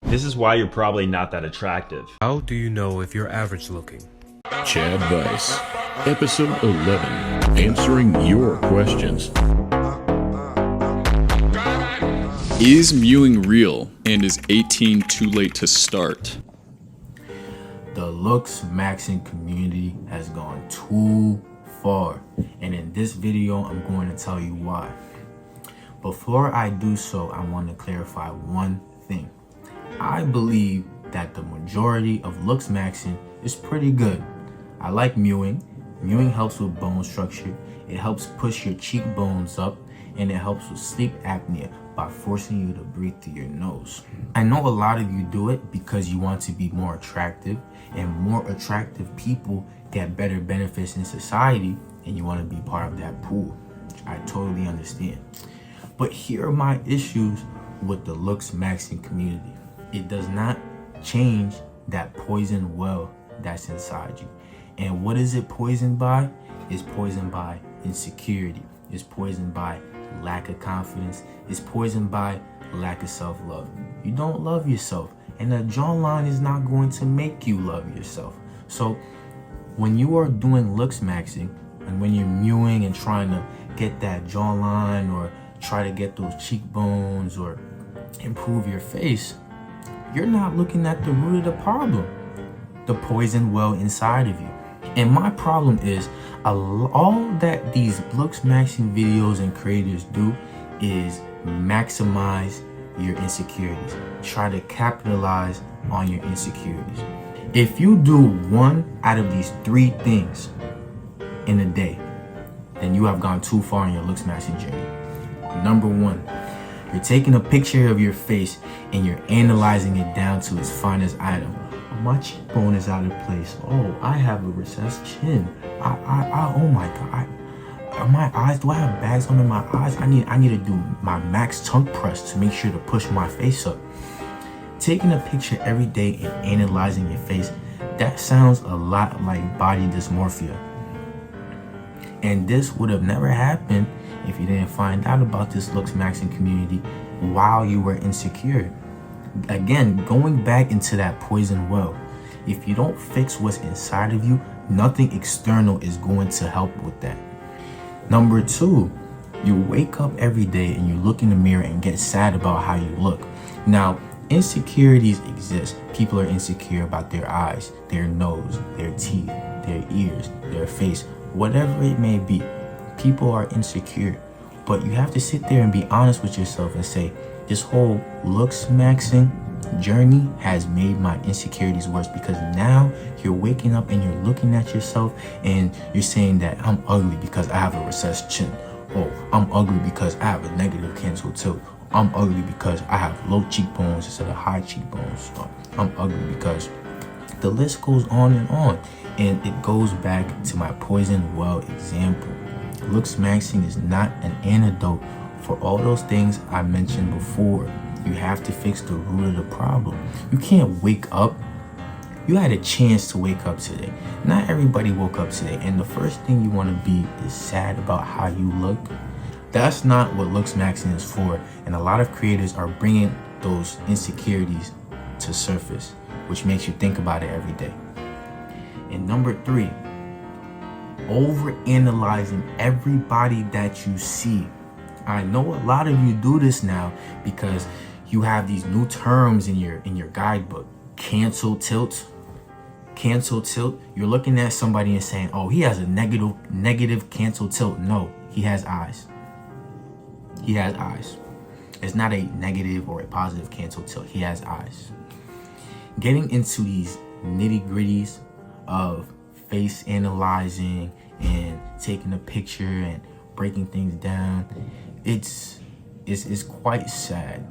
This is why you're probably not that attractive. How do you know if you're average looking? Chad Vice, Episode 11, answering your questions. Is mewing real, and is 18 too late to start? The Looksmaxxing community has gone too far, and in this video I'm going to tell you why. Before I do so, I want to clarify one thing. I believe that the majority of Looksmaxxing is pretty good. I like mewing. Mewing helps with bone structure. It helps push your cheekbones up, and it helps with sleep apnea by forcing you to breathe through your nose. I know a lot of you do it because you want to be more attractive, and more attractive people get better benefits in society, and you want to be part of that pool. I totally understand. But here are my issues with the Looksmaxxing community. It does not change that poison well that's inside you. And what is it poisoned by? It's poisoned by insecurity. It's poisoned by lack of confidence. It's poisoned by lack of self-love. You don't love yourself, and a jawline is not going to make you love yourself. So when you are doing Looksmaxxing, and when you're mewing and trying to get that jawline or try to get those cheekbones or improve your face, you're not looking at the root of the problem, the poison well inside of you. And my problem is all that these Looksmaxxing videos and creators do is maximize your insecurities, try to capitalize on your insecurities. If you do one out of these three things in a day, then you have gone too far in your Looksmaxxing journey. Number one, you're taking a picture of your face and you're analyzing it down to its finest item. Oh, my cheekbone is out of place. Oh, I have a recessed chin. Oh my God. My eyes, do I have bags under my eyes? I need to do my max tongue press to make sure to push my face up. Taking a picture every day and analyzing your face, that sounds a lot like body dysmorphia. And this would have never happened if you didn't find out about this Looksmaxxing community while you were insecure. Again, going back into that poison well, if you don't fix what's inside of you, nothing external is going to help with that. Number two, you wake up every day and you look in the mirror and get sad about how you look. Now, insecurities exist. People are insecure about their eyes, their nose, their teeth, their ears, their face, whatever it may be. People are insecure, but you have to sit there and be honest with yourself and say, this whole Looksmaxxing journey has made my insecurities worse, because now you're waking up and you're looking at yourself and you're saying that I'm ugly because I have a recessed chin. Oh, I'm ugly because I have a negative cancer tilt. I'm ugly because I have low cheekbones instead of high cheekbones. I'm ugly because the list goes on. And it goes back to my poison well example. Looksmaxxing is not an antidote for all those things I mentioned before. You have to fix the root of the problem. You can't wake up. You had a chance to wake up today. Not everybody woke up today. And the first thing you want to be is sad about how you look. That's not what Looksmaxxing is for. And a lot of creators are bringing those insecurities to surface, which makes you think about it every day. And number three, overanalyzing everybody that you see. I know a lot of you do this now because you have these new terms in your guidebook. Cancel tilt. You're looking at somebody and saying, oh, he has a negative cancel tilt. No, he has eyes. He has eyes. It's not a negative or a positive cancel tilt. He has eyes. Getting into these nitty-gritties of face analyzing and taking a picture and breaking things down, it's quite sad,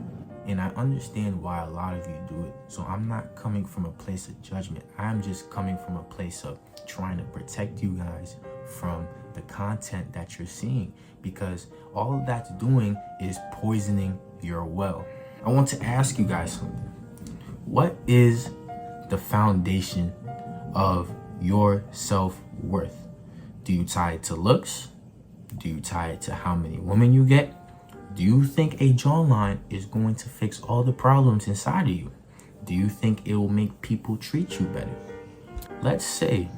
and I understand why a lot of you do it. So I'm not coming from a place of judgment. I'm just coming from a place of trying to protect you guys from the content that you're seeing, because all of that's doing is poisoning your well. I want to ask you guys something. What is the foundation of your self-worth? Do you tie it to looks? Do you tie it to how many women you get? Do you think a jawline is going to fix all the problems inside of you? Do you think it will make people treat you better? Let's say,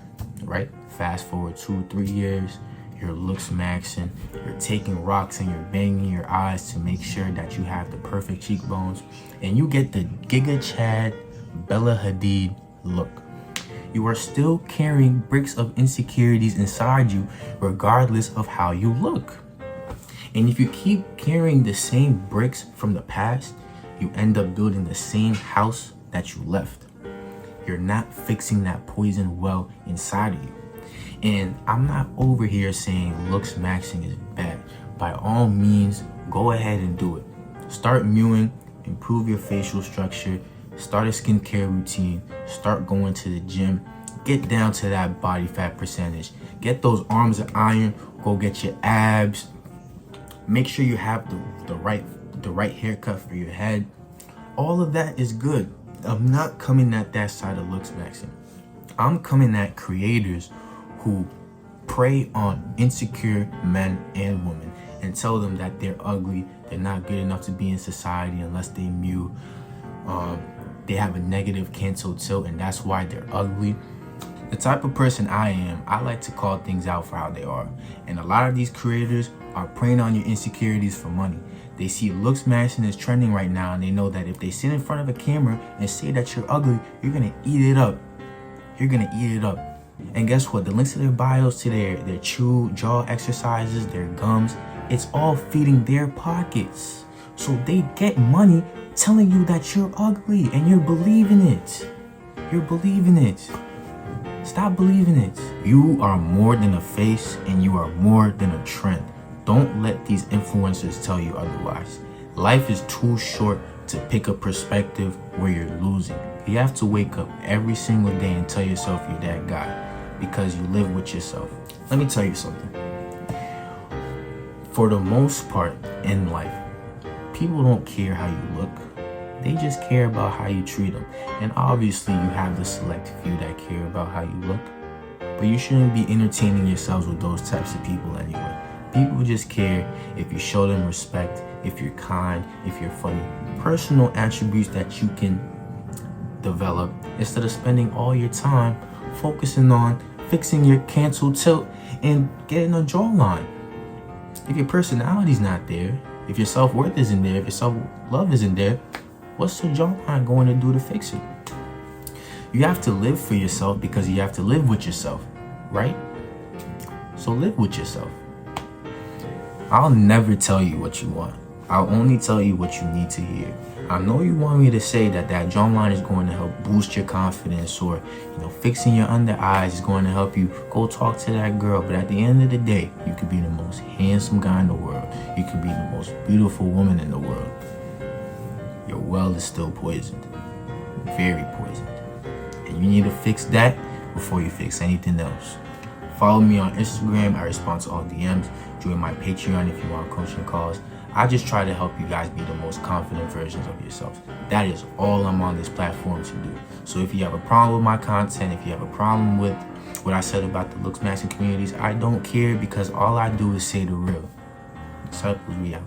right, fast forward 2-3 years, you're Looksmaxxing, you're taking rocks and you're banging your eyes to make sure that you have the perfect cheekbones, and you get the Giga Chad Bella Hadid look. You are still carrying bricks of insecurities inside you regardless of how you look. And if you keep carrying the same bricks from the past, you end up building the same house that you left. You're not fixing that poison well inside of you. And I'm not over here saying Looksmaxxing is bad. By all means, go ahead and do it. Start mewing, improve your facial structure, start a skincare routine, start going to the gym, get down to that body fat percentage, get those arms of iron, go get your abs, make sure you have the right haircut for your head. All of that is good. I'm not coming at that side of Looksmaxxing. I'm coming at creators who prey on insecure men and women and tell them that they're ugly, they're not good enough to be in society unless they mew, they have a negative cancel tilt and that's why they're ugly. The type of person I am, I like to call things out for how they are. And a lot of these creators are preying on your insecurities for money. They see Looksmaxxing is trending right now and they know that if they sit in front of a camera and say that you're ugly, you're gonna eat it up. You're gonna eat it up. And guess what? The links to their bios, to their chew, jaw exercises, their gums, it's all feeding their pockets. So they get money telling you that you're ugly and you're believing it. You're believing it. Stop believing it. You are more than a face and you are more than a trend. Don't let these influencers tell you otherwise. Life is too short to pick a perspective where you're losing. You have to wake up every single day and tell yourself you're that guy because you live with yourself. Let me tell you something. For the most part in life, people don't care how you look. They just care about how you treat them. And obviously you have the select few that care about how you look. But you shouldn't be entertaining yourselves with those types of people anyway. People just care if you show them respect, if you're kind, if you're funny. Personal attributes that you can develop instead of spending all your time focusing on fixing your cancel tilt and getting a jawline. If your personality's not there, if your self-worth isn't there, if your self-love isn't there, what's the jawline going to do to fix it? You have to live for yourself because you have to live with yourself, right? So live with yourself. I'll never tell you what you want. I'll only tell you what you need to hear. I know you want me to say that jawline is going to help boost your confidence, or fixing your under eyes is going to help you go talk to that girl. But at the end of the day, you could be the most handsome guy in the world. You could be the most beautiful woman in the world. Your well is still poisoned. Very poisoned. And you need to fix that before you fix anything else. Follow me on Instagram. I respond to all DMs. Join my Patreon if you want coaching calls. I just try to help you guys be the most confident versions of yourselves. That is all I'm on this platform to do. So if you have a problem with my content, if you have a problem with what I said about the Looksmaxxing communities, I don't care because all I do is say the real. Circles, we out.